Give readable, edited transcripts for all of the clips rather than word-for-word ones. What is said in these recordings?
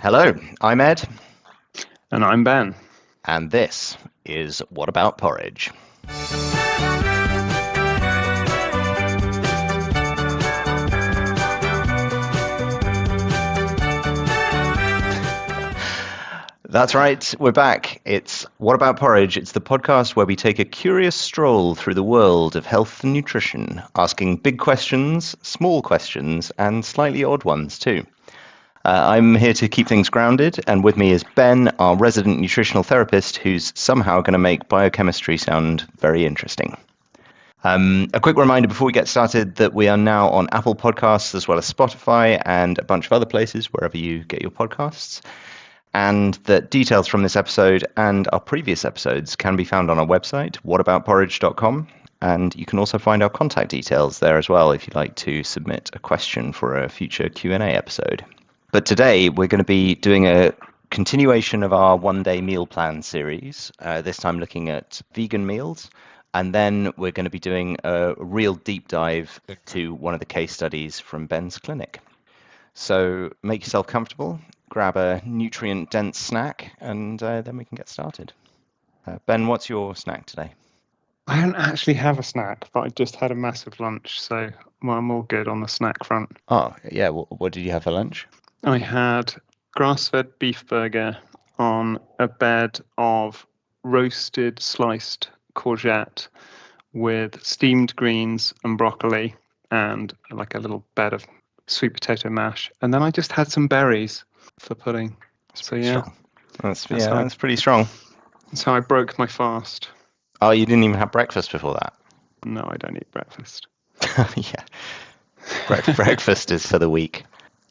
Hello, I'm Ed, And I'm Ben. and this is What About Porridge? That's right, we're back. It's What About Porridge? It's the podcast where we take a curious stroll through the world of health and nutrition, asking big questions, small questions, and slightly odd ones too. I'm here to keep things grounded, and with me is Ben, our resident nutritional therapist, who's somehow going to make biochemistry sound very interesting. A quick reminder before we get started that we are now on Apple Podcasts as well as Spotify and a bunch of other places wherever you get your podcasts. And that details from this episode and our previous episodes can be found on our website, whataboutporridge.com. And you can also find our contact details there as well if you'd like to submit a question for a future Q&A episode. But today we're going to be doing a continuation of our one-day meal plan series, this time looking at vegan meals. And then we're going to be doing a real deep dive to one of the case studies from Ben's clinic. So make yourself comfortable, grab a nutrient-dense snack, and then we can get started. Ben, what's your snack today? I don't actually have a snack, but I just had a massive lunch, so I'm all good on the snack front. Oh, yeah. What did you have for lunch? I had grass-fed beef burger on a bed of roasted sliced courgette with steamed greens and broccoli and like a little bed of sweet potato mash. And then I just had some berries for pudding. So yeah, That's pretty strong. that's how I broke my fast. Oh, you didn't even have breakfast before that? No, I don't eat breakfast. Yeah. Breakfast is for the weak.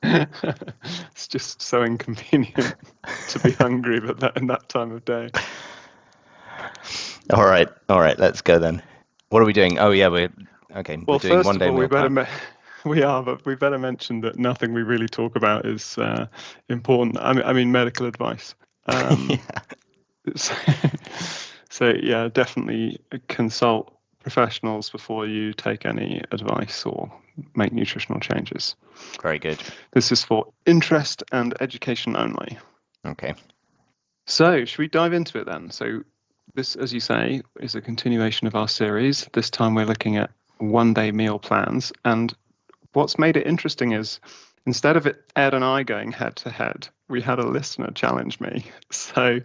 It's just so inconvenient to be hungry in that time of day. All right, let's go then. What are we doing? Oh yeah, we're doing First one of day all, meal plan. but we better mention that nothing we really talk about is important. I mean medical advice. Yeah. So yeah, definitely consult professionals before you take any advice or make nutritional changes. Very good. This is for interest and education only. Okay. So should we dive into it then? So this, as you say, is a continuation of our series. This time we're looking at one-day meal plans. And what's made it interesting is instead of Ed and I going head-to-head, we had a listener challenge me. So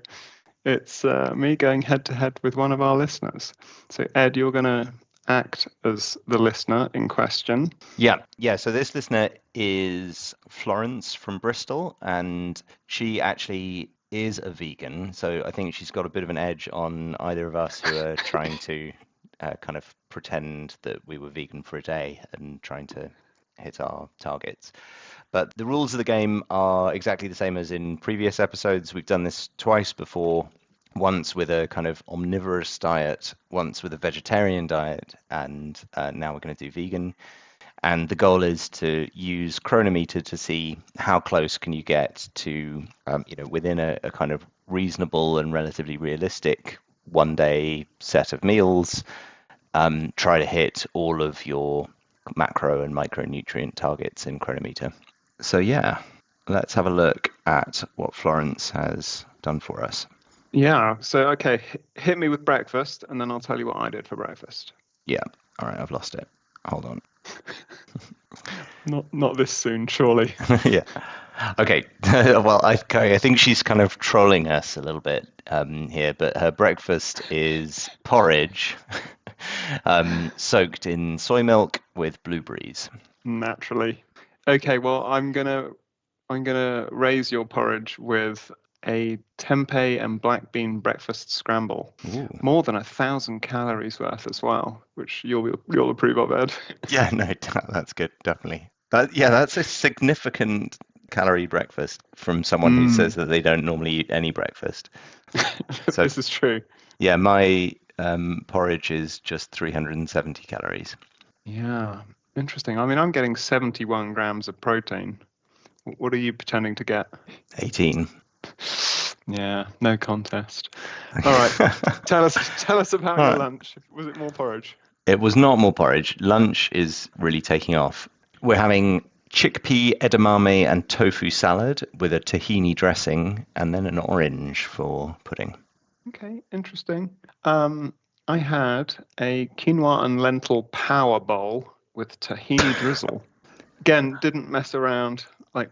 it's me going head-to-head with one of our listeners. So Ed, you're going to act as the listener in question. Yeah. So this listener is Florence from Bristol, and she actually is a vegan. So I think she's got a bit of an edge on either of us who are trying to kind of pretend that we were vegan for a day and trying to hit our targets. But the rules of the game are exactly the same as in previous episodes. We've done this twice before, once with a kind of omnivorous diet, once with a vegetarian diet, and now we're going to do vegan. And the goal is to use Chronometer to see how close can you get to, within a kind of reasonable and relatively realistic one-day set of meals, try to hit all of your macro and micronutrient targets in Chronometer. So yeah, let's have a look at what Florence has done for us. Yeah, so okay, hit me with breakfast and then I'll tell you what I did for breakfast. Yeah, all right, I've lost it. Hold on. Not this soon, surely. Yeah. Okay. Well, I think she's kind of trolling us a little bit here, but her breakfast is porridge soaked in soy milk with blueberries. Naturally. Okay, well, I'm gonna raise your porridge with a tempeh and black bean breakfast scramble. Ooh. More than 1,000 calories worth as well, which you'll approve of, Ed. Yeah, no, that's good, definitely. That's a significant calorie breakfast from someone who says that they don't normally eat any breakfast. So, this is true. Yeah, my porridge is just 370 calories. Yeah, interesting. I mean, I'm getting 71 grams of protein. What are you pretending to get? 18. Yeah, no contest. All right, tell us about your lunch. Was it more porridge? It was not more porridge. Lunch is really taking off. We're having chickpea edamame and tofu salad with a tahini dressing, and then an orange for pudding. Okay, interesting. I had a quinoa and lentil power bowl with tahini drizzle. Again, didn't mess around. Like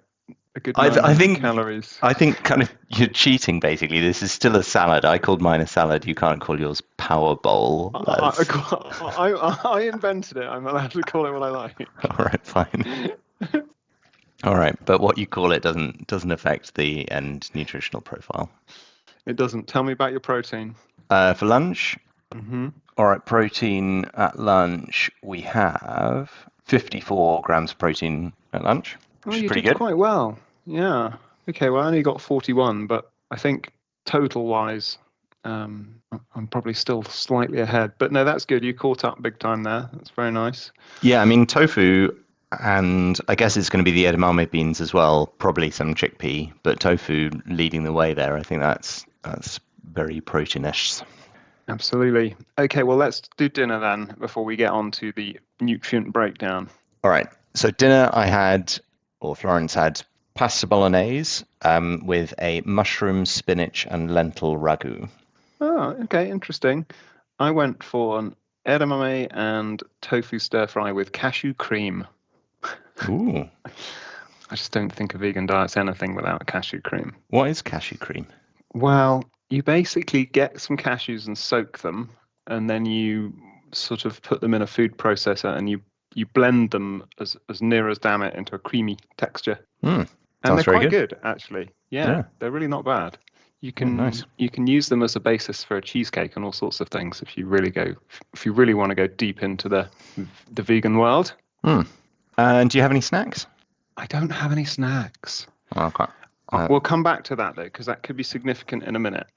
a good I 900 think calories. I think kind of you're cheating basically. This is still a salad. I called mine a salad. You can't call yours power bowl. That's I invented it. I'm allowed to call it what I like. all right, fine. All right, but what you call it doesn't affect the end nutritional profile. It doesn't. Tell me about your protein. For lunch, Mm-hmm. all right, protein at lunch, we have 54 grams of protein at lunch, Oh, which is you pretty did good. quite well. Yeah. Okay, well, I only got 41, but I think total-wise, I'm probably still slightly ahead. But no, that's good. You caught up big time there. That's very nice. Yeah, I mean, tofu, and I guess it's going to be the edamame beans as well, probably some chickpea, but tofu leading the way there. I think that's very proteinish. Absolutely. Okay, well, let's do dinner then before we get on to the nutrient breakdown. All right, so dinner I had, or Florence had, pasta bolognese with a mushroom, spinach, and lentil ragu. Oh, okay, interesting. I went for an edamame and tofu stir fry with cashew cream. Ooh, I just don't think a vegan diet's anything without cashew cream. what is cashew cream? Well, you basically get some cashews and soak them, and then you sort of put them in a food processor and you blend them as near as damn it into a creamy texture. And Sounds they're very quite good. good, actually. Yeah, they're really not bad. You Nice. can use them as a basis for a cheesecake and all sorts of things if you really want to go deep into the vegan world. And do you have any snacks? I don't have any snacks. Okay. We'll come back to that though, because that could be significant in a minute.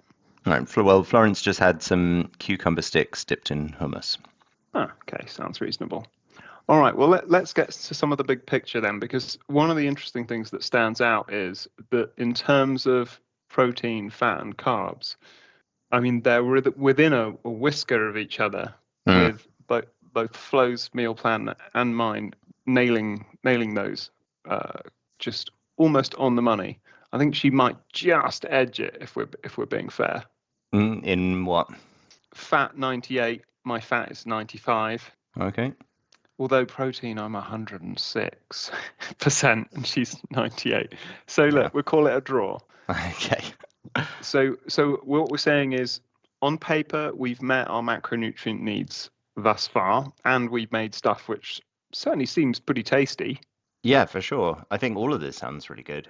All right. Well, Florence just had some cucumber sticks dipped in hummus. Ah, okay, sounds reasonable. All right, well, let's get to some of the big picture then, because one of the interesting things that stands out is that in terms of protein, fat, and carbs, I mean, they're within a whisker of each other, with both Flo's meal plan and mine nailing those just almost on the money. I think she might just edge it if we're being fair. In what? Fat 98, my fat is 95. Okay. Although protein, I'm 106% and she's 98. So look, we'll call it a draw. Okay. So what we're saying is, on paper, we've met our macronutrient needs thus far, and we've made stuff which certainly seems pretty tasty. Yeah, for sure. I think all of this sounds really good.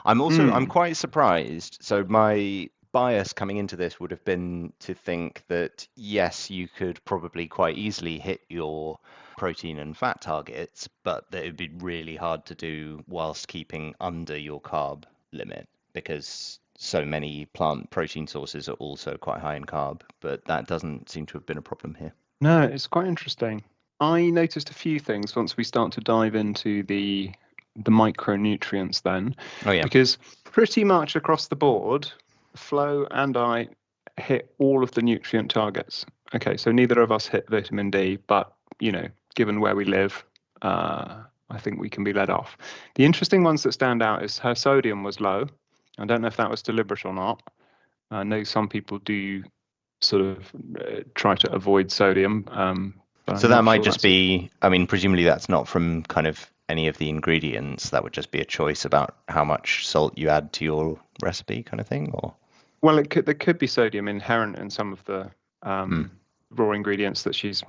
I'm quite surprised. So my bias coming into this would have been to think that yes, you could probably quite easily hit your protein and fat targets, but that it would be really hard to do whilst keeping under your carb limit because so many plant protein sources are also quite high in carb, but that doesn't seem to have been a problem here. No, it's quite interesting. I noticed a few things once we start to dive into the micronutrients then. Oh yeah. Because pretty much across the board, Flo and I hit all of the nutrient targets. Okay, so neither of us hit vitamin D, but given where we live, I think we can be let off. The interesting ones that stand out is her sodium was low. I don't know if that was deliberate or not. I know some people do sort of try to avoid sodium. So that might just be, I mean, presumably that's not from kind of any of the ingredients. That would just be a choice about how much salt you add to your recipe kind of thing, or? Well, there could be sodium inherent in some of the raw ingredients that she's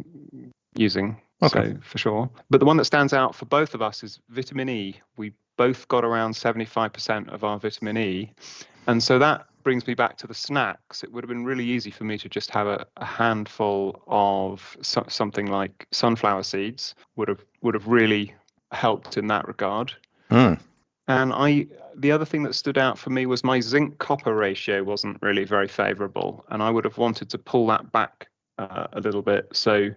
using. Okay. So for sure. But the one that stands out for both of us is vitamin E. We both got around 75% of our vitamin E. And so that brings me back to the snacks. It would have been really easy for me to just have a handful of something like sunflower seeds. Would have really helped in that regard. And the other thing that stood out for me was my zinc copper ratio wasn't really very favorable, and I would have wanted to pull that back a little bit. So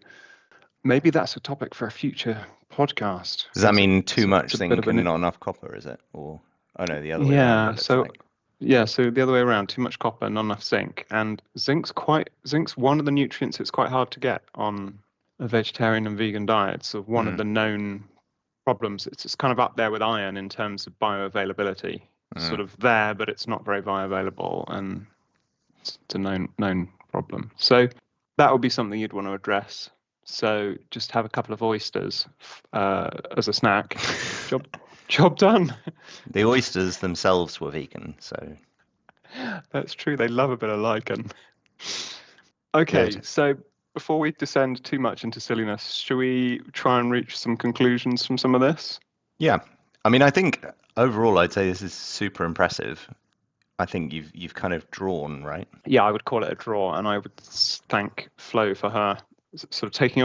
maybe that's a topic for a future podcast. Does that mean too much zinc and not enough copper, is it? Or no, the other way around. So the other way around, too much copper, not enough zinc. And zinc's one of the nutrients it's quite hard to get on a vegetarian and vegan diet. So one of the known problems. It's kind of up there with iron in terms of bioavailability. It's sort of there, but it's not very bioavailable, and it's a known problem. So that would be something you'd want to address. So just have a couple of oysters as a snack. Job done. The oysters themselves were vegan, so That's true. They love a bit of lichen. Okay, good. so before we descend too much into silliness, should we try and reach some conclusions from some of this? Yeah. I mean, I think overall I'd say this is super impressive. I think you've kind of drawn, right? Yeah, I would call it a draw, and I would thank Flo for her sort of taking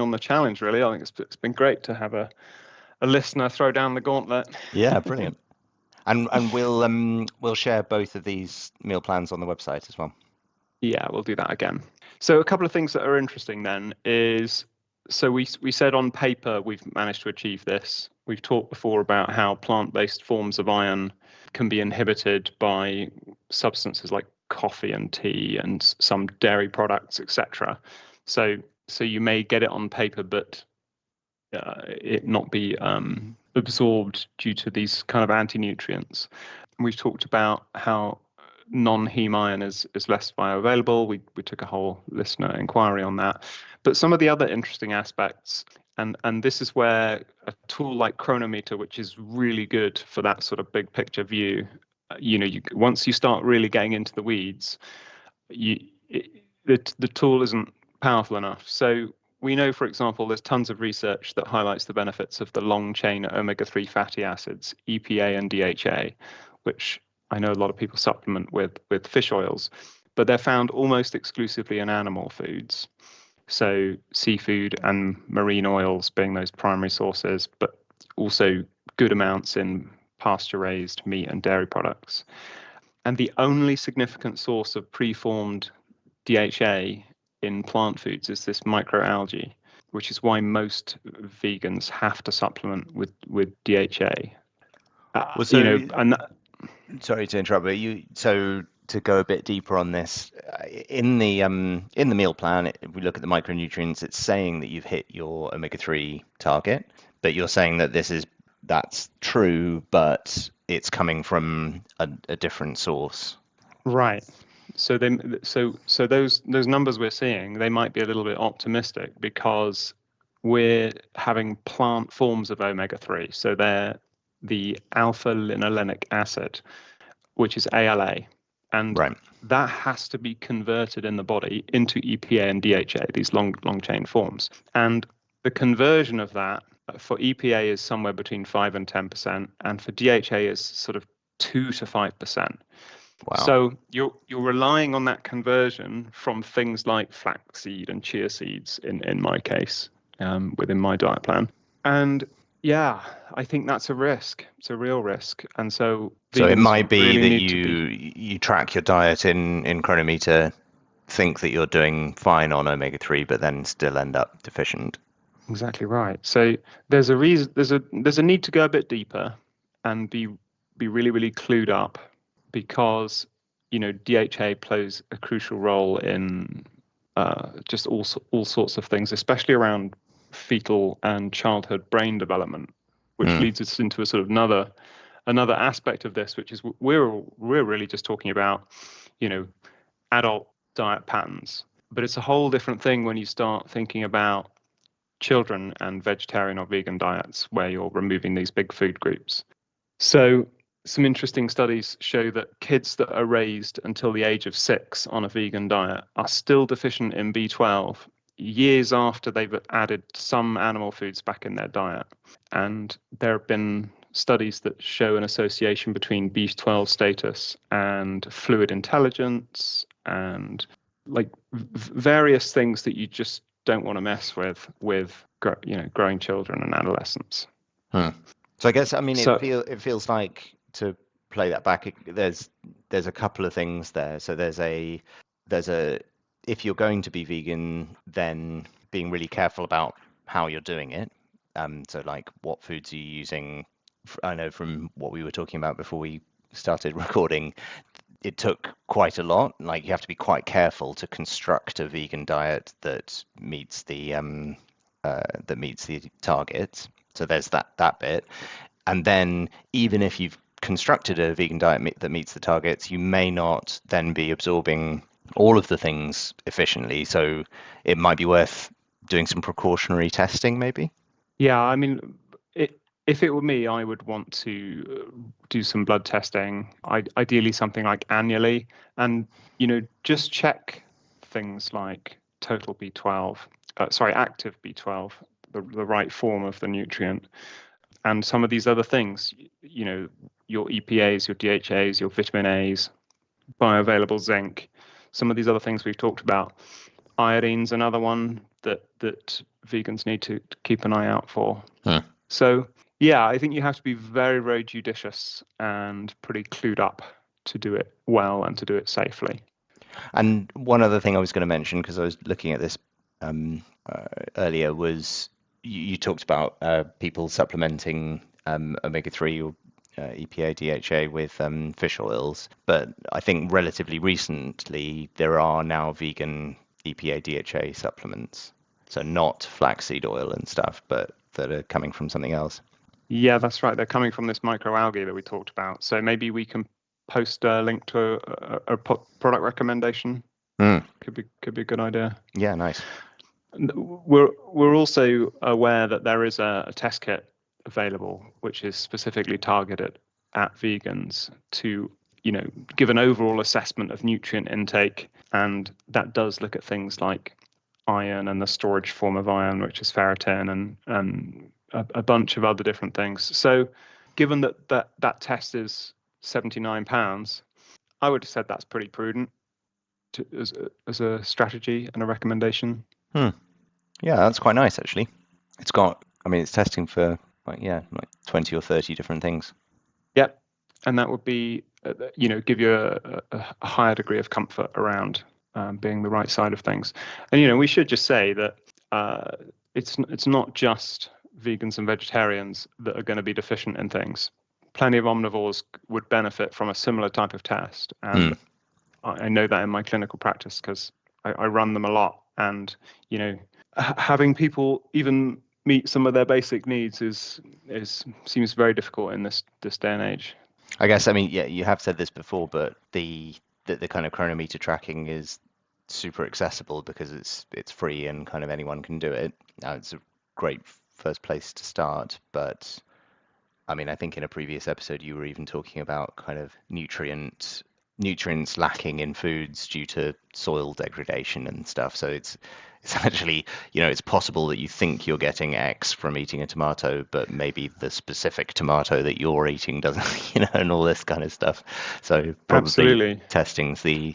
on the challenge. Really, I think it's been great to have a listener throw down the gauntlet. Yeah, brilliant. And we'll share both of these meal plans on the website as well. Yeah, we'll do that again. So a couple of things that are interesting then is, so we said on paper we've managed to achieve this. We've talked before about how plant-based forms of iron can be inhibited by substances like coffee and tea and some dairy products, etc. So you may get it on paper, but it not be absorbed due to these kind of anti-nutrients. We've talked about how non-heme iron is less bioavailable. We took a whole listener inquiry on that. But some of the other interesting aspects, and this is where a tool like Chronometer, which is really good for that sort of big picture view, once you start really getting into the weeds, the tool isn't powerful enough. So we know, for example, there's tons of research that highlights the benefits of the long-chain omega-3 fatty acids, EPA and DHA, which I know a lot of people supplement with fish oils, but they're found almost exclusively in animal foods. So seafood and marine oils being those primary sources, but also good amounts in pasture-raised meat and dairy products. And the only significant source of preformed DHA in plant foods is this microalgae, which is why most vegans have to supplement with DHA. Sorry to interrupt, but so to go a bit deeper on this, in the meal plan, if we look at the micronutrients, it's saying that you've hit your omega-3 target, but you're saying that that's true, but it's coming from a different source. Right. So those numbers we're seeing, they might be a little bit optimistic because we're having plant forms of omega-3. So they're the alpha linolenic acid, which is ALA, and right. that has to be converted in the body into EPA and DHA, these long chain forms. And the conversion of that for EPA is somewhere between 5 and 10%, and for DHA is sort of 2 to 5%. Wow. So you're relying on that conversion from things like flaxseed and chia seeds in my case, within my diet plan. And yeah, I think that's a risk. It's a real risk. And so it might be really that you track your diet in Chronometer, think that you're doing fine on omega-3, but then still end up deficient. Exactly right. So there's a reason. There's a need to go a bit deeper and be really, really clued up, because DHA plays a crucial role in just all sorts of things, especially around fetal and childhood brain development, which leads us into a sort of another aspect of this, which is we're really just talking about adult diet patterns, but it's a whole different thing when you start thinking about children and vegetarian or vegan diets where you're removing these big food groups. So some interesting studies show that kids that are raised until the age of 6 on a vegan diet are still deficient in B12 years after they've added some animal foods back in their diet. And there have been studies that show an association between B12 status and fluid intelligence and various things that you just don't want to mess with growing children and adolescents. So I guess, I mean, it feels like, to play that back, there's a couple of things there. So there's a if you're going to be vegan, then being really careful about how you're doing it. So like, what foods are you using? I know from what we were talking about before we started recording, it took quite a lot. Like, you have to be quite careful to construct a vegan diet that meets the target. So there's that bit. And then even if you've constructed a vegan diet that meets the targets, you may not then be absorbing all of the things efficiently. So it might be worth doing some precautionary testing, maybe. Yeah, I mean, if it were me, I would want to do some blood testing, ideally something like annually, and just check things like total B12, active B12, the right form of the nutrient, and some of these other things, your EPAs, your DHAs, your vitamin A's, bioavailable zinc, some of these other things we've talked about. Iodine's another one that vegans need to keep an eye out for. So, yeah, I think you have to be very, very judicious and pretty clued up to do it well and to do it safely. And one other thing I was going to mention, because I was looking at this earlier, was you talked about people supplementing omega-3 or EPA, DHA with fish oils. But I think relatively recently, there are now vegan EPA, DHA supplements. So not flaxseed oil and stuff, but that are coming from something else. Yeah, that's right. They're coming from this microalgae that we talked about. So maybe we can post a link to a product recommendation. Could be a good idea. Yeah, nice. We're also aware that there is a test kit available which is specifically targeted at vegans to give an overall assessment of nutrient intake, and that does look at things like iron and the storage form of iron, which is ferritin, and a bunch of other different things. So given that test is £79, I would have said that's pretty prudent as a strategy and a recommendation. Yeah, that's quite nice actually. It's testing for like 20 or 30 different things. Yep. And that would be, give you a higher degree of comfort around being the right side of things. And, we should just say that it's not just vegans and vegetarians that are going to be deficient in things. Plenty of omnivores would benefit from a similar type of test. And I know that in my clinical practice because I run them a lot. And, having people even meet some of their basic needs seems very difficult in this day and age. I guess, you have said this before, but the kind of chronometer tracking is super accessible because it's free and kind of anyone can do it. Now, it's a great first place to start, but I think in a previous episode you were even talking about kind of nutrients lacking in foods due to soil degradation and stuff. So it's actually, it's possible that you think you're getting X from eating a tomato, but maybe the specific tomato that you're eating doesn't, and all this kind of stuff. So probably Absolutely. testing's the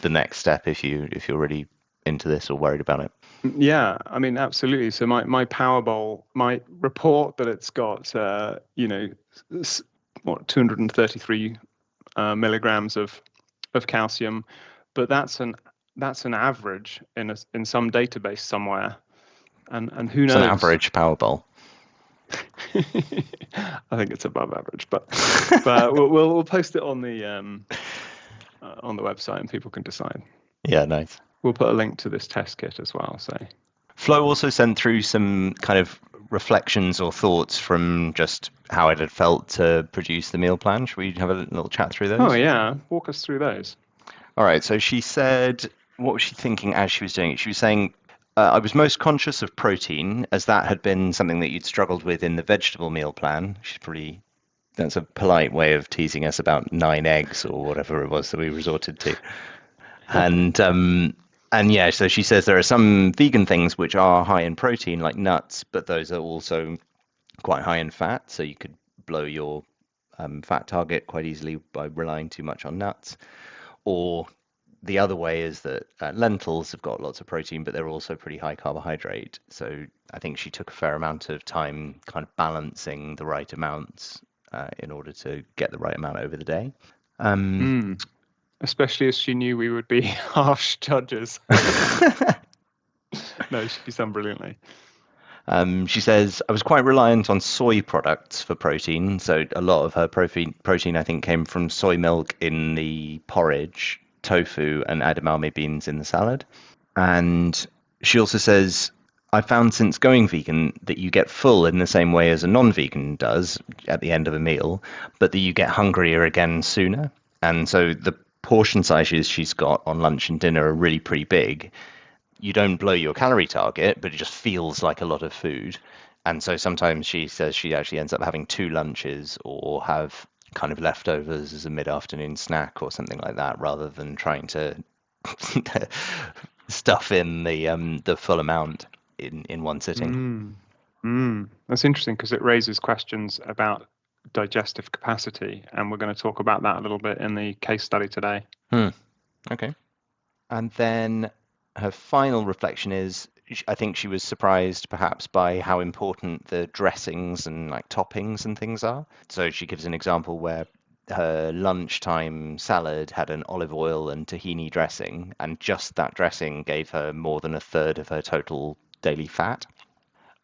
next step if you're really into this or worried about it. Yeah, absolutely. So my Powerball might report that it's got 233 milligrams of calcium, but that's an average in some database somewhere, and who knows? It's an average Powerball. I think it's above average, but we'll post it on the website and people can decide. Yeah, nice. We'll put a link to this test kit as well. So Flo also sent through some kind of reflections or thoughts from just how it had felt to produce the meal plan. Should we have a little chat through those? Oh yeah, walk us through those. All right. So she said, what was she thinking as she was doing it? She was saying, I was most conscious of protein as that had been something that you'd struggled with in the vegetable meal plan. That's a polite way of teasing us about 9 eggs or whatever it was that we resorted to. And yeah, so she says there are some vegan things which are high in protein, like nuts, but those are also quite high in fat. So you could blow your fat target quite easily by relying too much on nuts. Or the other way is that lentils have got lots of protein, but they're also pretty high carbohydrate. So I think she took a fair amount of time kind of balancing the right amounts in order to get the right amount over the day. Especially as she knew we would be harsh judges. No, she's done brilliantly. She says, I was quite reliant on soy products for protein. So a lot of her protein, I think, came from soy milk in the porridge, tofu, and edamame beans in the salad. And she also says, I found since going vegan that you get full in the same way as a non-vegan does at the end of a meal, but that you get hungrier again sooner. And so the portion sizes she's got on lunch and dinner are really pretty big. You don't blow your calorie target, but it just feels like a lot of food. And so sometimes she says she actually ends up having two lunches or have kind of leftovers as a mid-afternoon snack or something like that, rather than trying to stuff in the full amount in one sitting. That's interesting because it raises questions about digestive capacity, and we're going to talk about that a little bit in the case study today. Okay. And then her final reflection is, I think she was surprised perhaps by how important the dressings and like toppings and things are. So she gives an example where her lunchtime salad had an olive oil and tahini dressing, and just that dressing gave her more than a third of her total daily fat.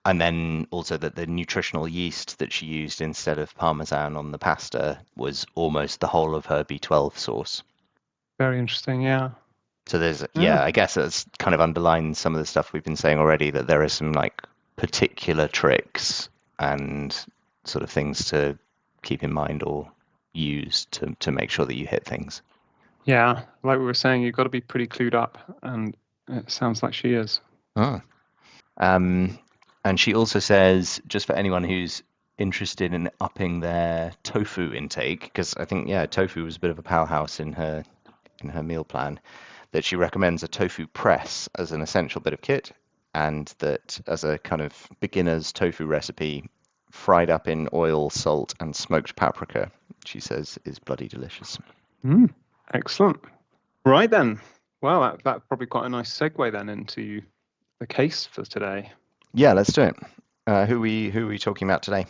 And then also that the nutritional yeast that she used instead of parmesan on the pasta was almost the whole of her B12 source. Very interesting, yeah. So there's, Yeah. I guess that's kind of underlines some of the stuff we've been saying already, that there are some like particular tricks and sort of things to keep in mind or use to make sure that you hit things. Yeah, like we were saying, you've got to be pretty clued up, and it sounds like she is. Oh. And she also says, just for anyone who's interested in upping their tofu intake, because I think, yeah, tofu was a bit of a powerhouse in her meal plan, that she recommends a tofu press as an essential bit of kit, and that as a kind of beginner's tofu recipe, fried up in oil, salt, and smoked paprika, she says is bloody delicious. Excellent. Right then. Well, that's probably quite a nice segue then into the case for today. Yeah, let's do it. Who are we talking about today?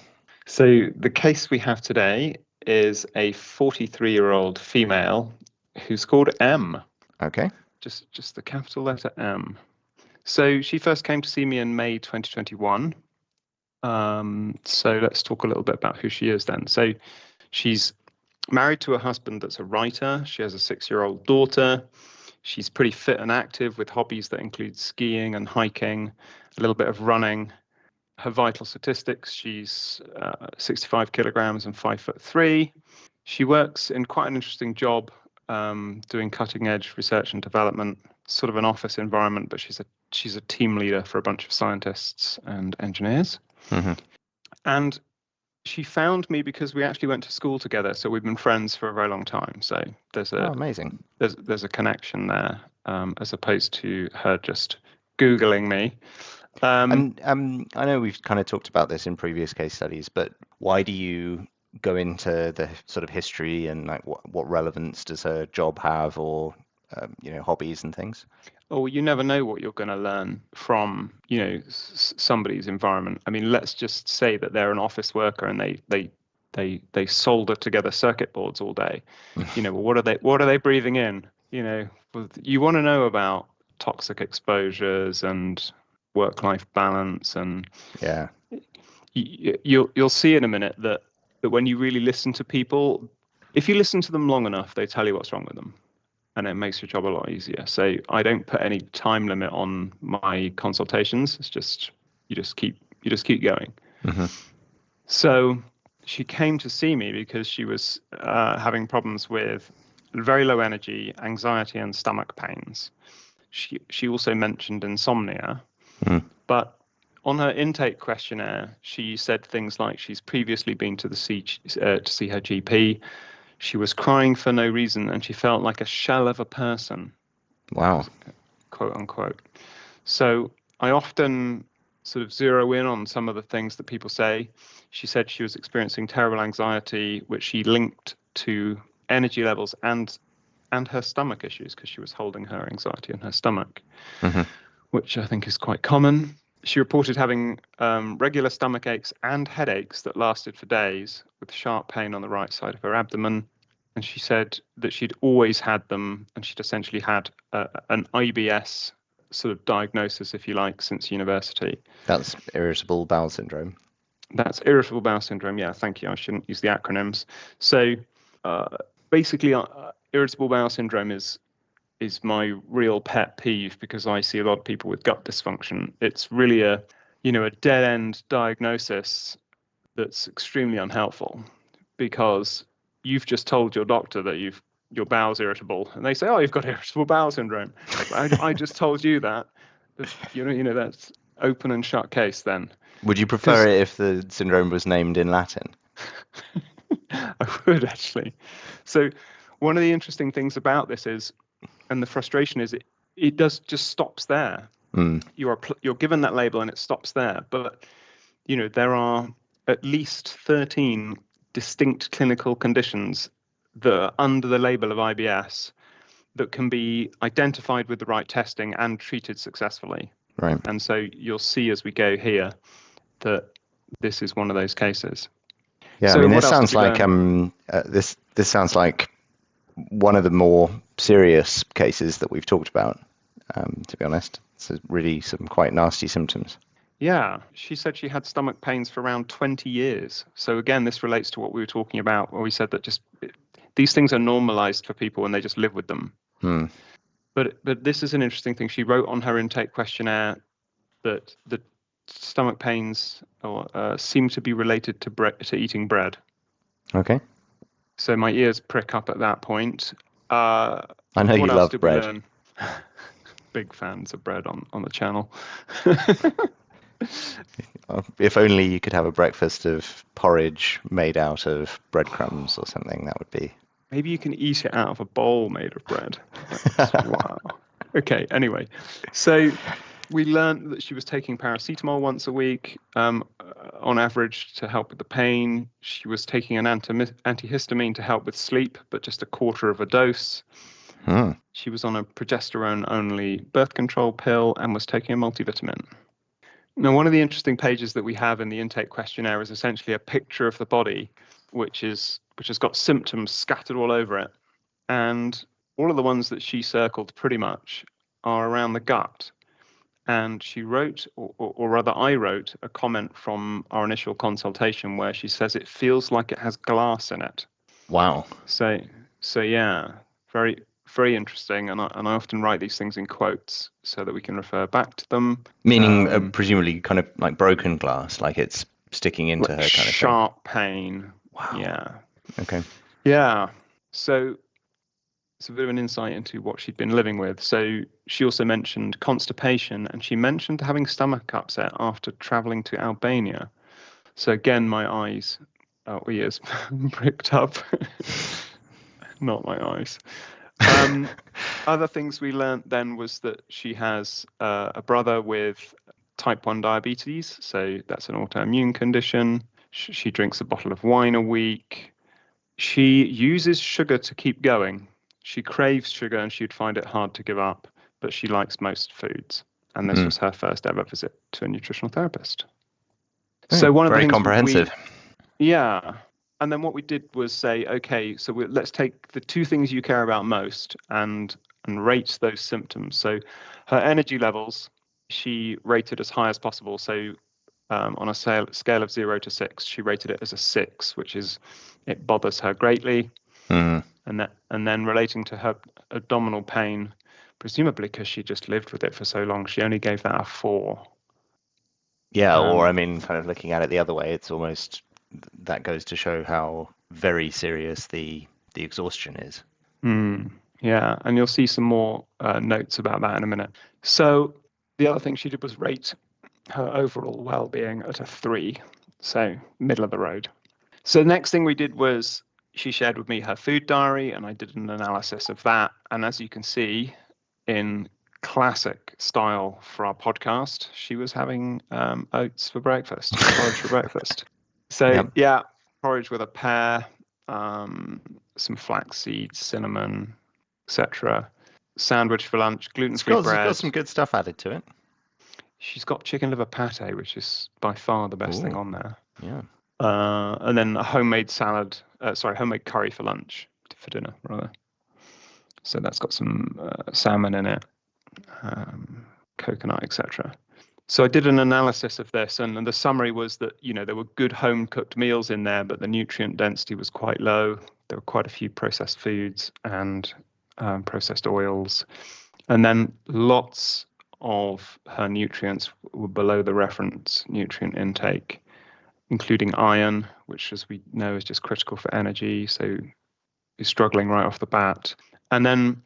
So the case we have today is a 43-year-old female who's called M. Okay. Just the capital letter M. So she first came to see me in May 2021. So let's talk a little bit about who she is then. So she's married to a husband that's a writer. She has a 6-year-old daughter. She's pretty fit and active with hobbies that include skiing and hiking, a little bit of running. Her vital statistics, she's 65 kilograms and 5'3". She works in quite an interesting job, doing cutting edge research and development, sort of an office environment, but she's a team leader for a bunch of scientists and engineers. Mm-hmm. And she found me because we actually went to school together, so we've been friends for a very long time. So there's amazing. There's a connection there, as opposed to her just Googling me. And I know we've kind of talked about this in previous case studies, but why do you go into the sort of history and like what relevance does her job have, or hobbies and things? Oh, you never know what you're going to learn from somebody's environment. I mean, let's just say that they're an office worker and they solder together circuit boards all day. Well, what are they breathing in? You want to know about toxic exposures and work-life balance, and Yeah. you'll see in a minute that when you really listen to people, if you listen to them long enough, they tell you what's wrong with them, and it makes your job a lot easier. So I don't put any time limit on my consultations. It's just you just keep going. Mm-hmm. So she came to see me because she was having problems with very low energy, anxiety, and stomach pains. She also mentioned insomnia. But on her intake questionnaire, she said things like she's previously been to see her GP. She was crying for no reason, and she felt like a shell of a person. Wow. Quote unquote. So I often sort of zero in on some of the things that people say. She said she was experiencing terrible anxiety, which she linked to energy levels and her stomach issues, because she was holding her anxiety in her stomach. Mm-hmm. Which I think is quite common. She reported having regular stomach aches and headaches that lasted for days, with sharp pain on the right side of her abdomen. And she said that she'd always had them, and she'd essentially had an IBS sort of diagnosis, if you like, since university. That's irritable bowel syndrome. That's irritable bowel syndrome. Yeah, thank you. I shouldn't use the acronyms. So basically, irritable bowel syndrome is is my real pet peeve, because I see a lot of people with gut dysfunction. It's really a dead end diagnosis that's extremely unhelpful, because you've just told your doctor that your bowel's irritable, and they say, "Oh, you've got irritable bowel syndrome." I just told you that. That's open and shut case then. Would you prefer it if the syndrome was named in Latin? I would, actually. So one of the interesting things about this is, and the frustration is, it does just stops there. You're given that label and it stops there. But there are at least 13 distinct clinical conditions that are under the label of IBS that can be identified with the right testing and treated successfully. Right. And so you'll see as we go here that this is one of those cases. Yeah, so I mean, this sounds like this sounds like one of the more serious cases that we've talked about. To be honest, it's really some quite nasty symptoms. Yeah, she said she had stomach pains for around 20 years. So again, this relates to what we were talking about, where we said that these things are normalized for people and they just live with them. But this is an interesting thing. She wrote on her intake questionnaire that the stomach pains seem to be related to eating bread. Okay. So my ears prick up at that point. I know you love bread. Big fans of bread on the channel. If only you could have a breakfast of porridge made out of breadcrumbs or something, that would be... Maybe you can eat it out of a bowl made of bread. Wow. Okay, anyway. So we learned that she was taking paracetamol once a week on average to help with the pain. She was taking an antihistamine to help with sleep, but just a quarter of a dose. She was on a progesterone-only birth control pill and was taking a multivitamin. Now, one of the interesting pages that we have in the intake questionnaire is essentially a picture of the body, which has got symptoms scattered all over it. And all of the ones that she circled pretty much are around the gut. And she wrote, or rather I wrote, a comment from our initial consultation where she says it feels like it has glass in it. Wow. So yeah, very, very interesting. And I often write these things in quotes so that we can refer back to them. Meaning presumably kind of like broken glass, like it's sticking into her kind of thing. Sharp pain. Wow. Yeah. Okay. Yeah. So it's a bit of an insight into what she'd been living with. So she also mentioned constipation, and she mentioned having stomach upset after traveling to Albania. So again, my ears pricked up. Not my eyes. Other things we learned then was that she has a brother with type 1 diabetes. So that's an autoimmune condition. She drinks a bottle of wine a week. She uses sugar to keep going. She craves sugar and she'd find it hard to give up, but she likes most foods. And this was her first ever visit to a nutritional therapist. So one of the things comprehensive. Yeah. And then what we did was say, okay, so let's take the two things you care about most and rate those symptoms. So her energy levels, she rated as high as possible. So on a scale of 0 to 6, she rated it as a 6, which is it bothers her greatly. And then relating to her abdominal pain, presumably because she just lived with it for so long, she only gave that a 4. Yeah, or I mean, kind of looking at it the other way, it's almost that goes to show how very serious the exhaustion is. Yeah, and you'll see some more notes about that in a minute. So the other thing she did was rate her overall well-being at a 3, so middle of the road. So the next thing we did was she shared with me her food diary, and I did an analysis of that. And as you can see, in classic style for our podcast, she was having oats for breakfast, porridge for breakfast. So yeah, porridge with a pear, some flax seeds, cinnamon, etc. Sandwich for lunch, gluten-free bread. It's got some good stuff added to it. She's got chicken liver pate, which is by far the best thing on there. Yeah. And then a homemade homemade curry for dinner, rather. So that's got some salmon in it, coconut, etc. So I did an analysis of this, and the summary was that, there were good home-cooked meals in there, but the nutrient density was quite low. There were quite a few processed foods, and processed oils. And then lots of her nutrients were below the reference nutrient intake, including iron, which, as we know, is just critical for energy. So you're struggling right off the bat. And then,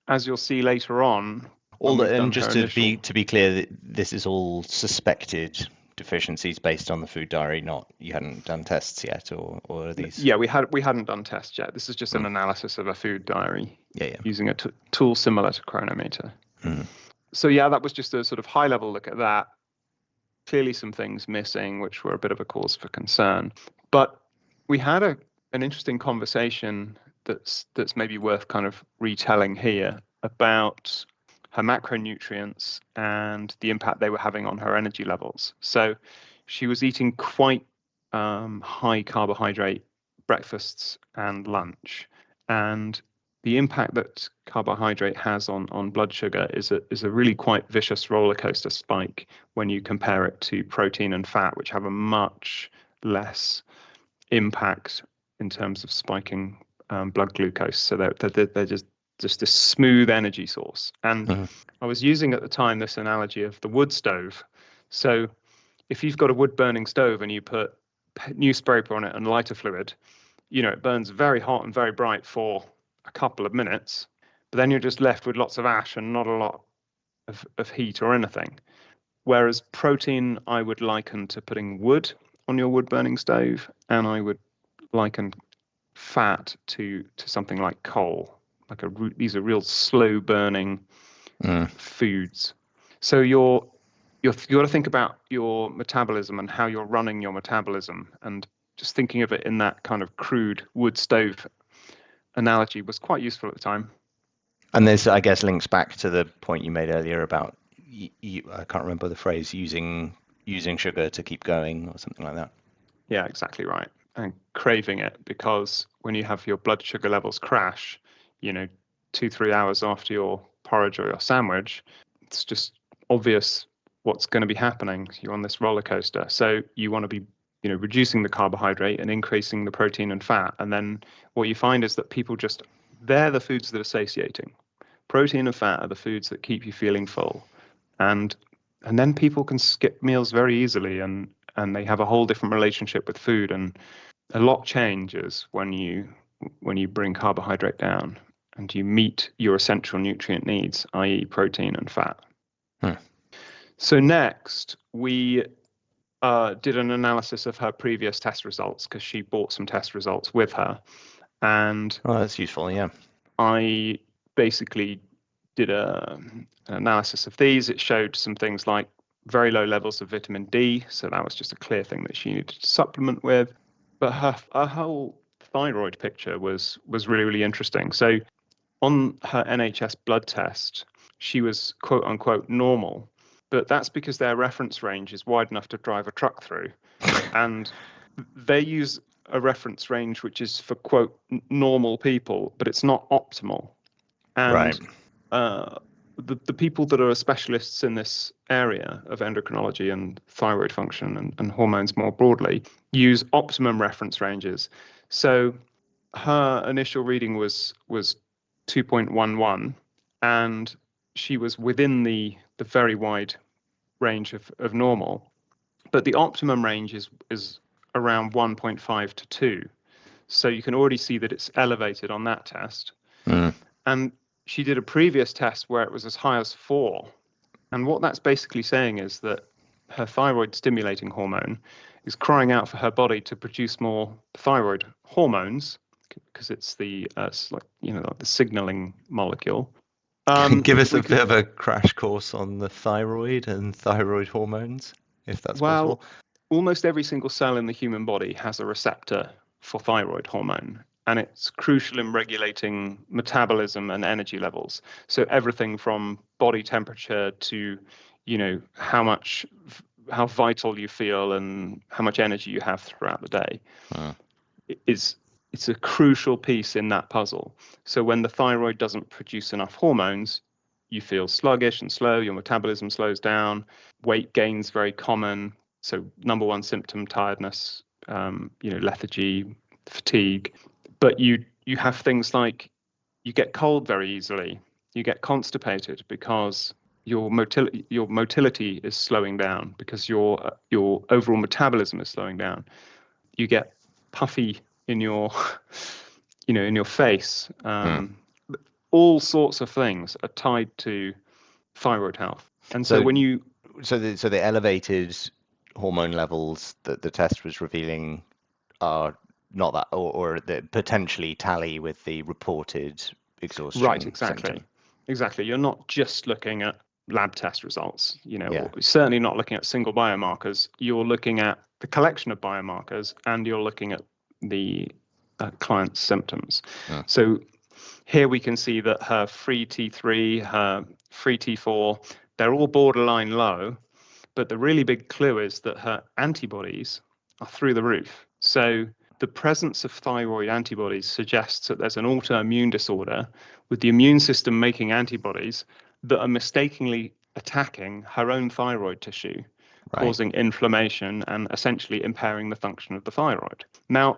as you'll see later on, when we've done And her just initial... to be clear, this is all suspected deficiencies based on the food diary, not you hadn't done tests yet, or are these? Yeah, we hadn't done tests yet. This is just an Mm. analysis of a food diary Yeah. using a tool similar to Chronometer. Mm. So yeah, that was just a sort of high level look at that. Clearly some things missing, which were a bit of a cause for concern. But we had an interesting conversation that's maybe worth kind of retelling here about her macronutrients and the impact they were having on her energy levels. So she was eating quite high carbohydrate breakfasts and lunch, and the impact that carbohydrate has on blood sugar is a really quite vicious roller coaster spike when you compare it to protein and fat, which have a much less impact in terms of spiking blood glucose. So they're just this smooth energy source. And I was using at the time this analogy of the wood stove. So if you've got a wood burning stove and you put newspaper on it and lighter fluid, it burns very hot and very bright for a couple of minutes, but then you're just left with lots of ash and not a lot of heat or anything. Whereas protein, I would liken to putting wood on your wood burning stove, and I would liken fat to something like coal. These are real slow burning foods. So you got to think about your metabolism and how you're running your metabolism, and just thinking of it in that kind of crude wood stove analogy was quite useful at the time. And this, I guess, links back to the point you made earlier about I can't remember the phrase, using sugar to keep going or something like that. Yeah, exactly right. And craving it, because when you have your blood sugar levels crash, 2-3 hours after your porridge or your sandwich, it's just obvious what's going to be happening. You're on this roller coaster. So you want to be, reducing the carbohydrate and increasing the protein and fat. And then what you find is that they're the foods that are satiating. Protein and fat are the foods that keep you feeling full. And then people can skip meals very easily, and they have a whole different relationship with food, and a lot changes when you bring carbohydrate down and you meet your essential nutrient needs, i.e. protein and fat. So next, we did an analysis of her previous test results, because she brought some test results with her. And that's useful, yeah. I basically did an analysis of these. It showed some things like very low levels of vitamin D, so that was just a clear thing that she needed to supplement with. But her whole thyroid picture was really, really interesting. So on her NHS blood test, she was quote unquote normal, but that's because their reference range is wide enough to drive a truck through. And they use a reference range which is for quote normal people, but it's not optimal. And the people that are specialists in this area of endocrinology and thyroid function and hormones more broadly use optimum reference ranges. So her initial reading was 2.11, and she was within the very wide range of normal. But the optimum range is around 1.5 to 2. So you can already see that it's elevated on that test. And she did a previous test where it was as high as 4. And what that's basically saying is that her thyroid stimulating hormone is crying out for her body to produce more thyroid hormones, because it's the the signaling molecule. Give us a bit of a crash course on the thyroid and thyroid hormones, if that's possible. Almost every single cell in the human body has a receptor for thyroid hormone, and it's crucial in regulating metabolism and energy levels. So everything from body temperature to, how vital you feel and how much energy you have throughout the day it's a crucial piece in that puzzle. So when the thyroid doesn't produce enough hormones, you feel sluggish and slow, your metabolism slows down, weight gain's very common. So number one symptom, tiredness, lethargy, fatigue. But you have things like you get cold very easily. You get constipated because your motility is slowing down, because your overall metabolism is slowing down. You get puffy in your in your face. All sorts of things are tied to thyroid health. And so when you the elevated hormone levels that the test was revealing are not that, or that potentially tally with the reported exhaustion right, exactly. symptom. Exactly. You're not just looking at lab test results, or certainly not looking at single biomarkers. You're looking at the collection of biomarkers, and you're looking at the client's symptoms. So here we can see that her free T3, her free T4, they're all borderline low, but the really big clue is that her antibodies are through the roof. So the presence of thyroid antibodies suggests that there's an autoimmune disorder with the immune system making antibodies that are mistakenly attacking her own thyroid tissue, causing inflammation and essentially impairing the function of the thyroid. Now,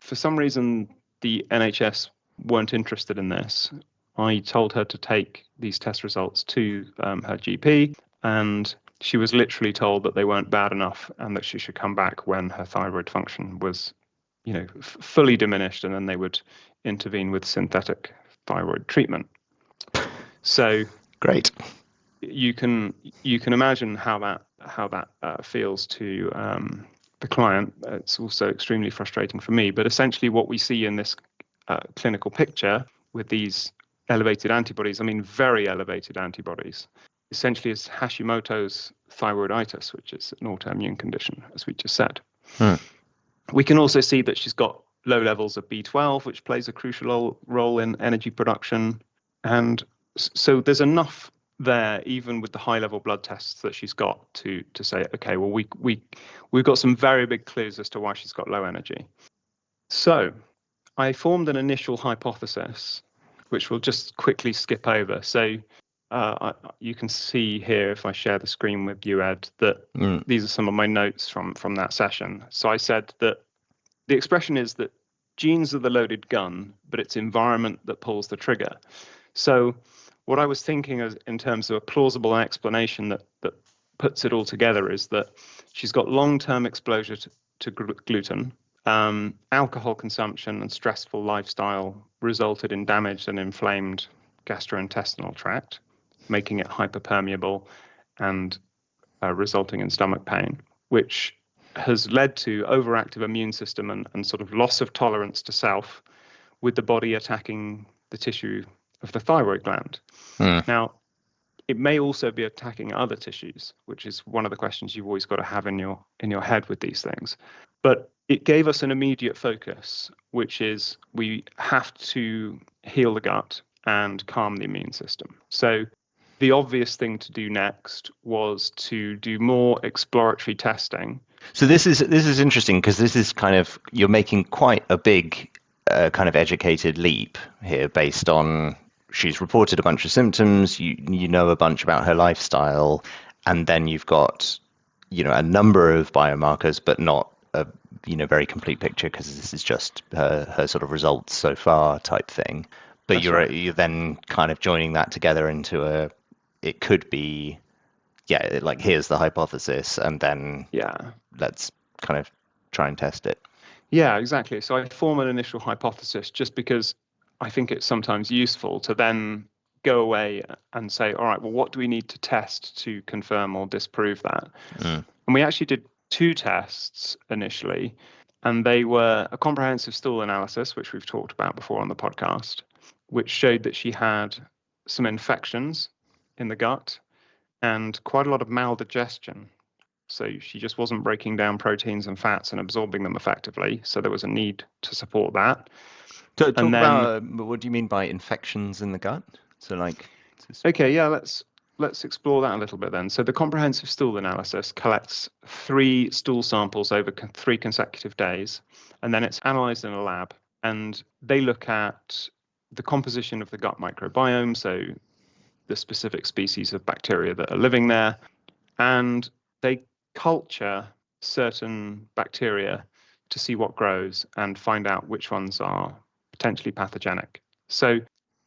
for some reason, the NHS weren't interested in this. I told her to take these test results to her GP, and she was literally told that they weren't bad enough and that she should come back when her thyroid function was, fully diminished, and then they would intervene with synthetic thyroid treatment. So great. You can imagine how that feels to the client. It's also extremely frustrating for me. But essentially, what we see in this clinical picture with these elevated antibodies, I mean, very elevated antibodies, essentially is Hashimoto's thyroiditis, which is an autoimmune condition, as we just said. We can also see that she's got low levels of B12, which plays a crucial role in energy production. And so there's enough there, even with the high-level blood tests that she's got, to say, okay, well, we've got some very big clues as to why she's got low energy. So I formed an initial hypothesis, which we'll just quickly skip over. So you can see here, if I share the screen with you, Ed, that these are some of my notes from that session. So I said that the expression is that genes are the loaded gun, but it's environment that pulls the trigger. So what I was thinking in terms of a plausible explanation that puts it all together is that she's got long-term exposure to gluten. Alcohol consumption and stressful lifestyle resulted in damaged and inflamed gastrointestinal tract, making it hyperpermeable and resulting in stomach pain, which has led to overactive immune system and sort of loss of tolerance to self, with the body attacking the tissue of the thyroid gland. Now, it may also be attacking other tissues, which is one of the questions you've always got to have in your head with these things. But it gave us an immediate focus, which is we have to heal the gut and calm the immune system. So the obvious thing to do next was to do more exploratory testing. So this is interesting, because this is kind of, you're making quite a big kind of educated leap here based on she's reported a bunch of symptoms, you know a bunch about her lifestyle, and then you've got a number of biomarkers, but not a very complete picture, because this is just her sort of results so far type thing. But you're then kind of joining that together into it could be, like, here's the hypothesis, and then let's kind of try and test it. Yeah, exactly. So I form an initial hypothesis just because I think it's sometimes useful to then go away and say, all right, well, what do we need to test to confirm or disprove that? And we actually did 2 tests initially, and they were a comprehensive stool analysis, which we've talked about before on the podcast, which showed that she had some infections in the gut and quite a lot of maldigestion. So she just wasn't breaking down proteins and fats and absorbing them effectively. So there was a need to support that. Talk about what do you mean by infections in the gut? So okay, yeah, let's explore that a little bit then. So the comprehensive stool analysis collects 3 stool samples over 3 consecutive days, and then it's analyzed in a lab. And they look at the composition of the gut microbiome, so the specific species of bacteria that are living there, and they culture certain bacteria to see what grows and find out which ones are potentially pathogenic. So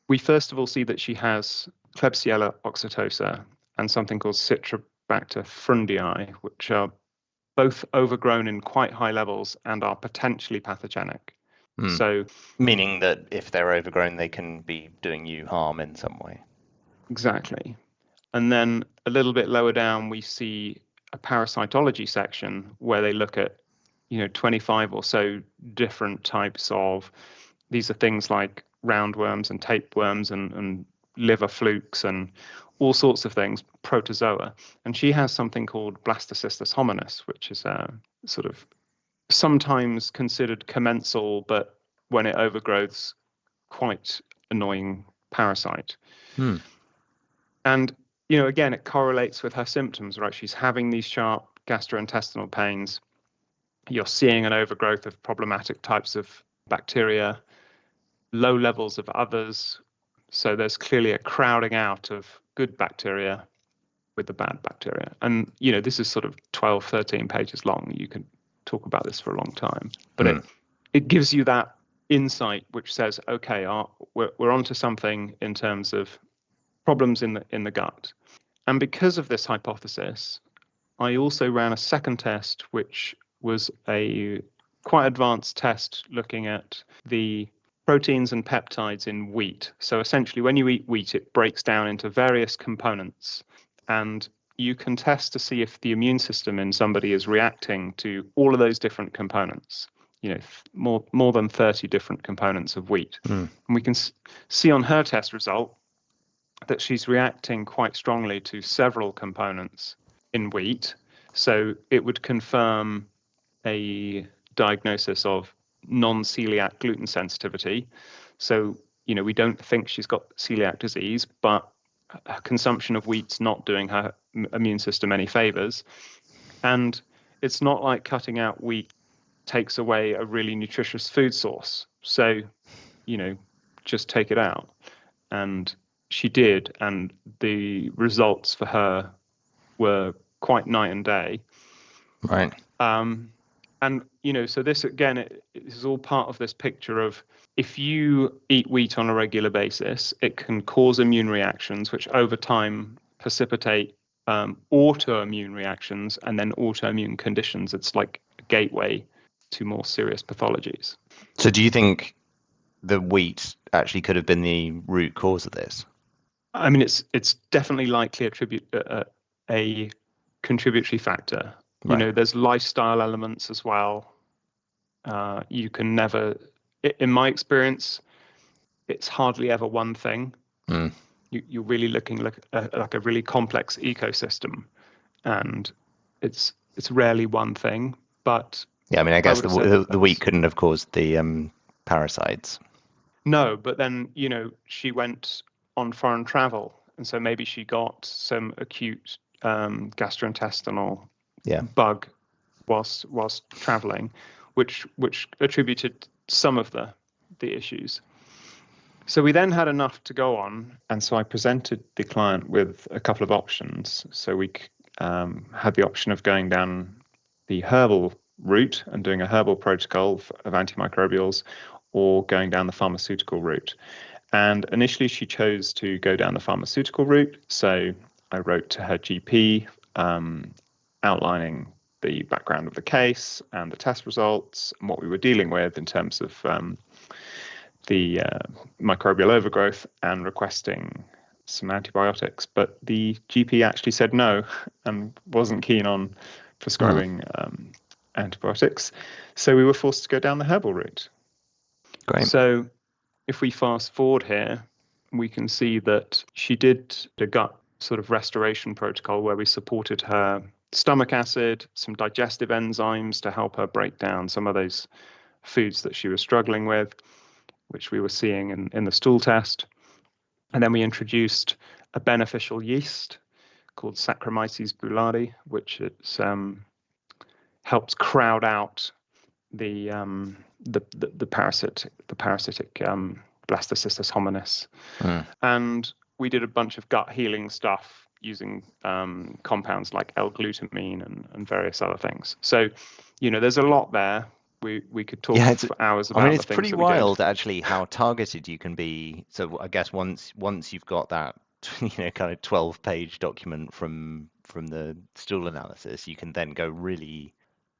we first of all see that she has Klebsiella oxytosa and something called Citrobacter frundii, which are both overgrown in quite high levels and are potentially pathogenic. So, meaning that if they're overgrown, they can be doing you harm in some way. exactly. And then a little bit lower down, we see a parasitology section where they look at, 25 or so different types of, these are things like roundworms and tapeworms and liver flukes and all sorts of things, protozoa. And she has something called Blastocystis hominis, which is a sort of sometimes considered commensal, but when it overgrows, quite annoying parasite. And, again, it correlates with her symptoms, right? She's having these sharp gastrointestinal pains. You're seeing an overgrowth of problematic types of bacteria, low levels of others. So there's clearly a crowding out of good bacteria with the bad bacteria. And, this is sort of 12, 13 pages long. You can talk about this for a long time. But it gives you that insight which says, okay, we're onto something in terms of problems in the gut. And because of this hypothesis, I also ran a second test, which was a quite advanced test looking at the proteins and peptides in wheat. So essentially, when you eat wheat, it breaks down into various components, and you can test to see if the immune system in somebody is reacting to all of those different components. More than 30 different components of wheat. And we can see on her test result that she's reacting quite strongly to several components in wheat. So it would confirm a diagnosis of non-coeliac gluten sensitivity. So, we don't think she's got celiac disease, but her consumption of wheat's not doing her immune system any favors. And it's not like cutting out wheat takes away a really nutritious food source. So, just take it out. And she did, and the results for her were quite night and day. Right. And, so this, again, it is all part of this picture of if you eat wheat on a regular basis, it can cause immune reactions, which over time precipitate autoimmune reactions and then autoimmune conditions. It's like a gateway to more serious pathologies. So do you think the wheat actually could have been the root cause of this? I mean, it's definitely likely a contributory factor. Right. There's lifestyle elements as well. You can never, in my experience, it's hardly ever one thing. You're really looking like a really complex ecosystem, and it's rarely one thing. But yeah, I mean, I guess the wheat couldn't have caused the parasites. No, but then she went on foreign travel, and so maybe she got some acute gastrointestinal bug whilst traveling, which attributed some of the issues. So we then had enough to go on, and so I presented the client with a couple of options. So we had the option of going down the herbal route and doing a herbal protocol of antimicrobials, or going down the pharmaceutical route. And initially she chose to go down the pharmaceutical route. So I wrote to her GP outlining the background of the case and the test results and what we were dealing with in terms of the microbial overgrowth, and requesting some antibiotics. But the GP actually said no and wasn't keen on prescribing antibiotics. So we were forced to go down the herbal route. Great. So if we fast forward here, we can see that she did a gut sort of restoration protocol where we supported her stomach acid, some digestive enzymes to help her break down some of those foods that she was struggling with, which we were seeing in the stool test. And then we introduced a beneficial yeast called Saccharomyces boulardii, which helps crowd out the parasitic Blastocystis hominis. And we did a bunch of gut healing stuff using compounds like L-glutamine and various other things. So, there's a lot there, We could talk for hours I mean, about the it's things pretty that we did. wild actually how targeted you can be. So I guess once you've got that, kind of 12-page document from the stool analysis, you can then go really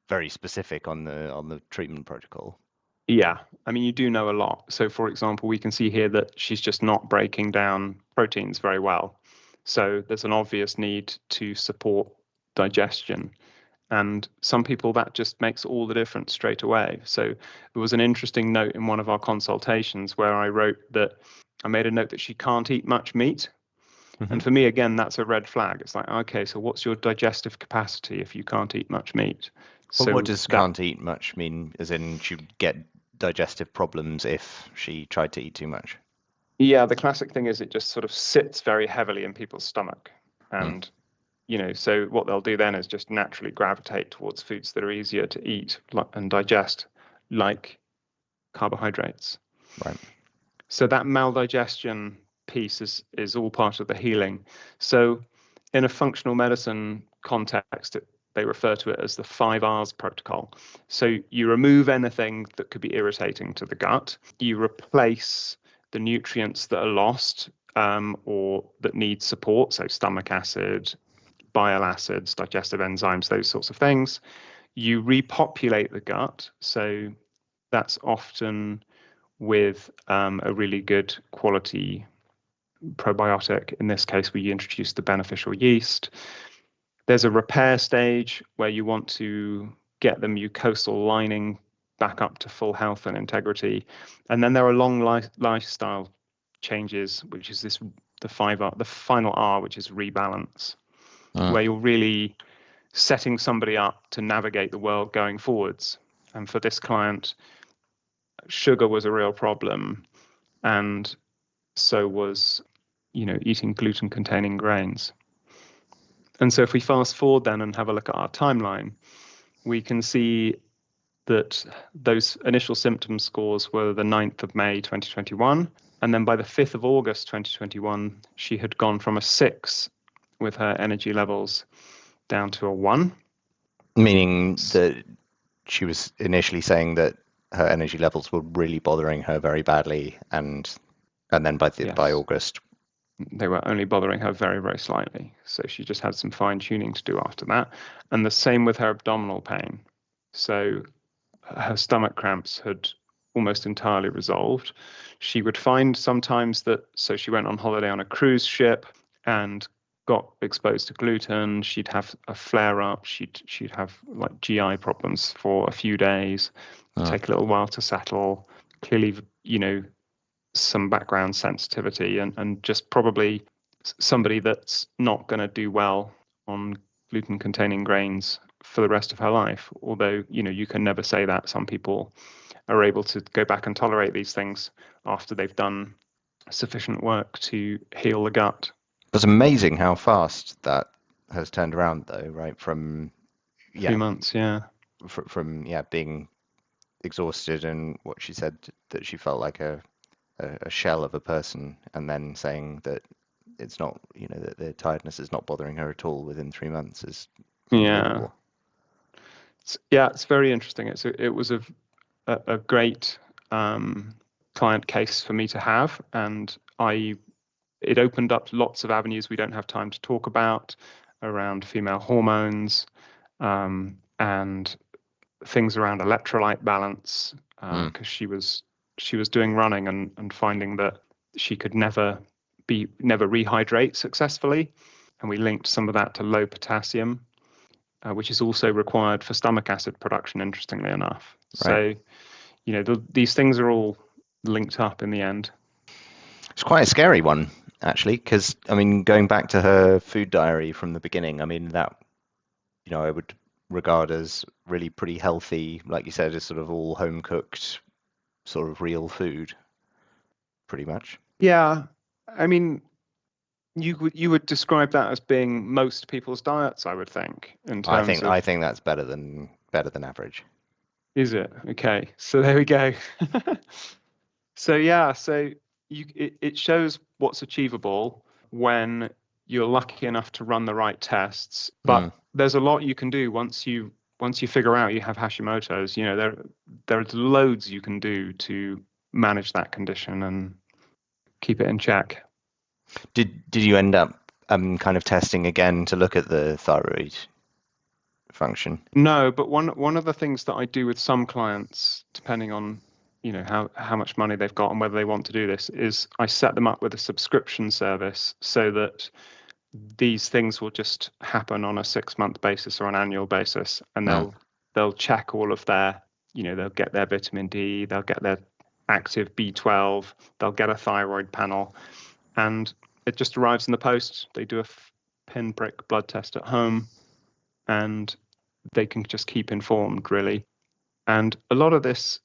very specific on the treatment protocol. Yeah, I mean, you do know a lot. So, for example, we can see here that she's just not breaking down proteins very well. So there's an obvious need to support digestion. And some people, that just makes all the difference straight away. So there was an interesting note in one of our consultations where I made a note that she can't eat much meat. And for me, again, that's a red flag. It's like, okay, so what's your digestive capacity if you can't eat much meat? But what So does that, can't eat much mean? As in, she'd get digestive problems if she tried to eat too much? yeah, the classic thing is it just sort of sits very heavily in people's stomach. And, so what they'll do then is just naturally gravitate towards foods that are easier to eat and digest, like carbohydrates. Right. So that maldigestion piece is all part of the healing. So in a functional medicine context, they refer to it as the 5 R's protocol. So you remove anything that could be irritating to the gut. You replace the nutrients that are lost or that need support, so stomach acid, bile acids, digestive enzymes, those sorts of things. You repopulate the gut. So that's often with a really good quality probiotic. In this case, we introduce the beneficial yeast. There's a repair stage where you want to get the mucosal lining back up to full health and integrity. And then there are long lifestyle changes, which is the final R, which is rebalance, where you're really setting somebody up to navigate the world going forwards. And for this client, sugar was a real problem, and so was, eating gluten-containing grains. And so if we fast forward then and have a look at our timeline, we can see that those initial symptom scores were the 9th of May 2021. And then by the 5th of August 2021, she had gone from a 6 with her energy levels down to a 1. Meaning that she was initially saying that her energy levels were really bothering her very badly, and then by August, they were only bothering her very, very slightly. So she just had some fine tuning to do after that. And the same with her abdominal pain. So her stomach cramps had almost entirely resolved. She would find sometimes so she went on holiday on a cruise ship and got exposed to gluten. She'd have a flare up. She'd have like GI problems for a few days, take a little while to settle. Clearly, some background sensitivity and just probably somebody that's not going to do well on gluten containing grains for the rest of her life. Although, you can never say that. Some people are able to go back and tolerate these things after they've done sufficient work to heal the gut. It's amazing how fast that has turned around, though, right? From 3 months, yeah. From being exhausted, and what she said that she felt like a shell of a person, and then saying that it's not, that the tiredness is not bothering her at all within 3 months is unbelievable. It's very interesting. It was a great client case for me to have, and it opened up lots of avenues we don't have time to talk about around female hormones and things around electrolyte balance, because she was doing running and finding that she could never rehydrate successfully, and we linked some of that to low potassium, which is also required for stomach acid production, interestingly enough. Right. So, these things are all linked up in the end. It's quite a scary one, actually, because, I mean, going back to her food diary from the beginning, I mean, that, I would regard as really pretty healthy, like you said, is sort of all home cooked, sort of real food, pretty much. Yeah, I mean, you would describe that as being most people's diets, I would think, in terms I think that's better than average. Is it? Okay, so there we go. So it shows what's achievable when you're lucky enough to run the right tests. But there's a lot you can do once you once you figure out you have Hashimoto's, there's loads you can do to manage that condition and keep it in check. Did you end up kind of testing again to look at the thyroid function? No, but one of the things that I do with some clients, depending on how much money they've got and whether they want to do this, is I set them up with a subscription service so that these things will just happen on a 6-month basis or an annual basis, and they'll check all of their, they'll get their vitamin D, they'll get their active B12, they'll get a thyroid panel, and it just arrives in the post. They do a pinprick blood test at home, and they can just keep informed, really. And a lot of this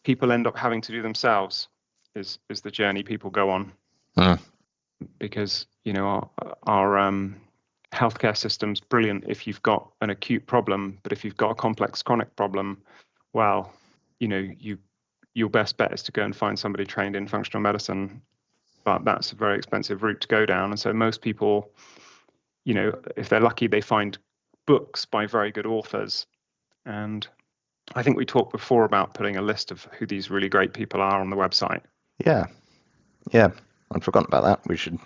people end up having to do themselves is the journey people go on. Because our healthcare system's brilliant if you've got an acute problem, but if you've got a complex chronic problem, well, your best bet is to go and find somebody trained in functional medicine, but that's a very expensive route to go down. And so most people, if they're lucky, they find books by very good authors. And I think we talked before about putting a list of who these really great people are on the website. Yeah. I'd forgotten about that. We should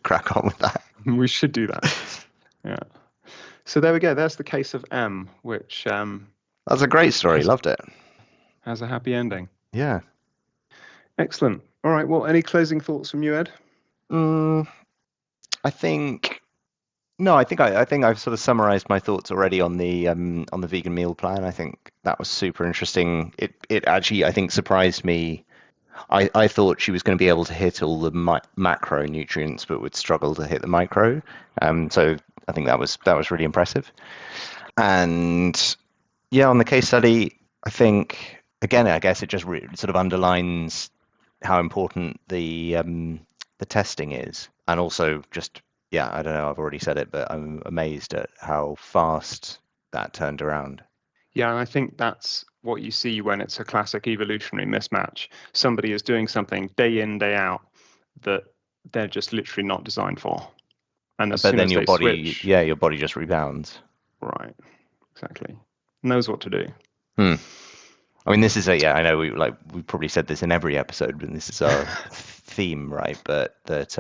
crack on with that. We should do that. Yeah. So there we go. There's the case of M, which that's a great story. Loved it. Has a happy ending. Yeah. Excellent. All right. Well, any closing thoughts from you, Ed? I think I've sort of summarized my thoughts already on the vegan meal plan. I think that was super interesting. It actually, I think, surprised me. I thought she was going to be able to hit all the macronutrients, but would struggle to hit the micro. So I think that was really impressive. And yeah, on the case study, I think again, I guess it just sort of underlines how important the testing is, and also just I don't know, I've already said it, but I'm amazed at how fast that turned around. Yeah, and I think that's what you see when it's a classic evolutionary mismatch. Somebody is doing something day in, day out that they're just literally not designed for. And but then your body, your body just rebounds. Right, exactly. Knows what to do. I mean, this is I know we probably said this in every episode, but this is our theme, right? But that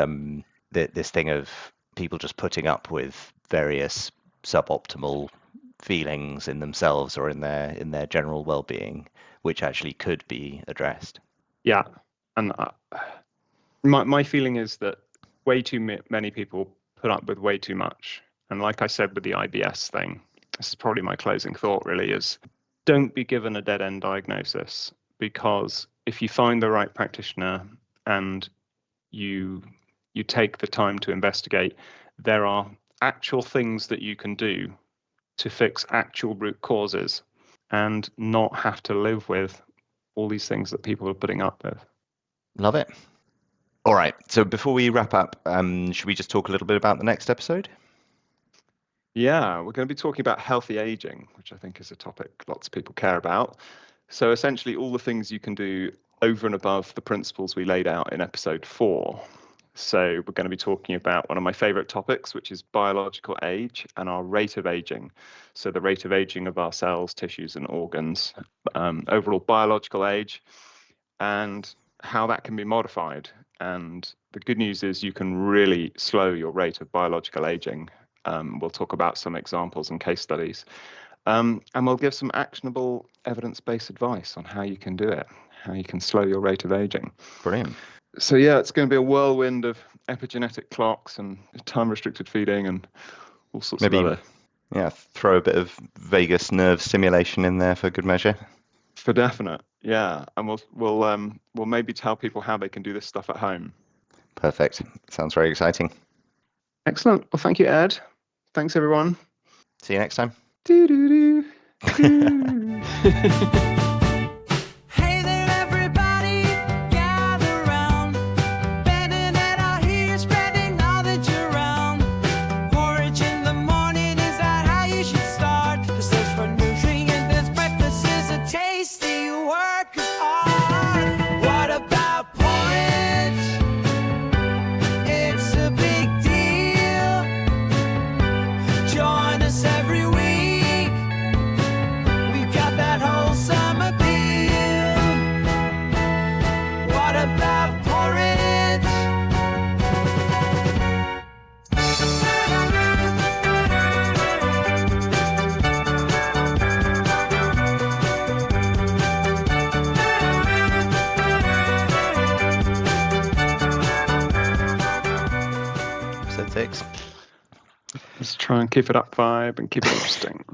this thing of people just putting up with various suboptimal feelings in themselves or in their general well-being, which actually could be addressed. Yeah, and my feeling is that way too many people put up with way too much. And like I said with the IBS thing, this is probably my closing thought, really, is don't be given a dead-end diagnosis, because if you find the right practitioner and you take the time to investigate, there are actual things that you can do to fix actual root causes and not have to live with all these things that people are putting up with. Love it. All right. So before we wrap up, should we just talk a little bit about the next episode? Yeah, we're going to be talking about healthy aging, which I think is a topic lots of people care about. So essentially all the things you can do over and above the principles we laid out in episode 4. So we're going to be talking about one of my favorite topics, which is biological age and our rate of aging. So the rate of aging of our cells, tissues, and organs, overall biological age, and how that can be modified. And the good news is you can really slow your rate of biological aging. We'll talk about some examples and case studies. And we'll give some actionable evidence-based advice on how you can do it, how you can slow your rate of aging. Brilliant. So yeah, it's going to be a whirlwind of epigenetic clocks and time-restricted feeding and all sorts of other. Yeah, throw a bit of vagus nerve stimulation in there for good measure. For definite, yeah. And we'll maybe tell people how they can do this stuff at home. Perfect. Sounds very exciting. Excellent. Well, thank you, Ed. Thanks, everyone. See you next time. Join us every week. episode 6. Let's try and keep it up vibe and keep it interesting.